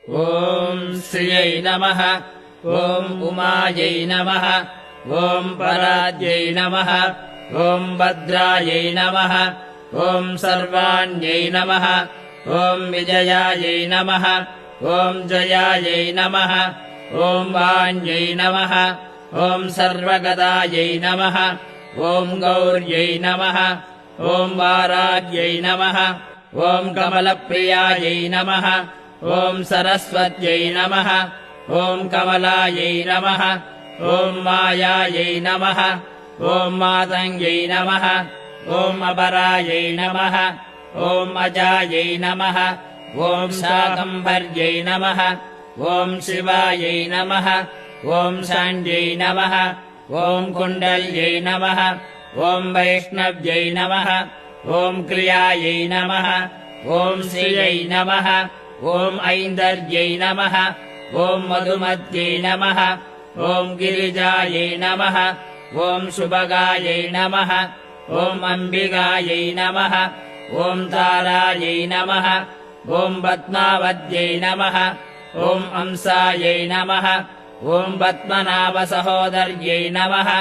ॐ श्रियै नमः ॐ उमायै नमः ॐ पराद्यै नमः ॐ भद्रायै नमः ॐ सर्वाण्यै नमः ॐ विजयायै नमः ॐ जयायै नमः ॐ वाण्यै नमः ॐ सर्वगदायै नमः ॐ गौर्यै नमः ॐ वाराग्यै नमः ॐ कमलप्रियायै नमः ॐ सरस्वत्यै नमः ॐ कमलायै नमः ॐ मायायै नमः ॐ मातङ्ग्यै नमः ॐ अपरायै नमः ॐ अजायै नमः ॐ शाकम्भर्यै नमः ॐ शिवायै नमः ॐ शाण्ड्यै नमः ॐ कुण्डल्यै नमः ॐ वैष्णव्यै नमः ॐ क्रियायै नमः ॐ श्रियै नमः ॐ ऐन्दर्यै नमः ॐ मधुमत्यै नमः ॐ गिरिजायै नमः ॐ शुभगायै नमः ॐ अम्बिकायै नमः ॐ तारायै नमः ॐ पद्मावत्यै नमः ॐ अंसायै नमः ॐ पद्मनाभसहोदर्यै नमः।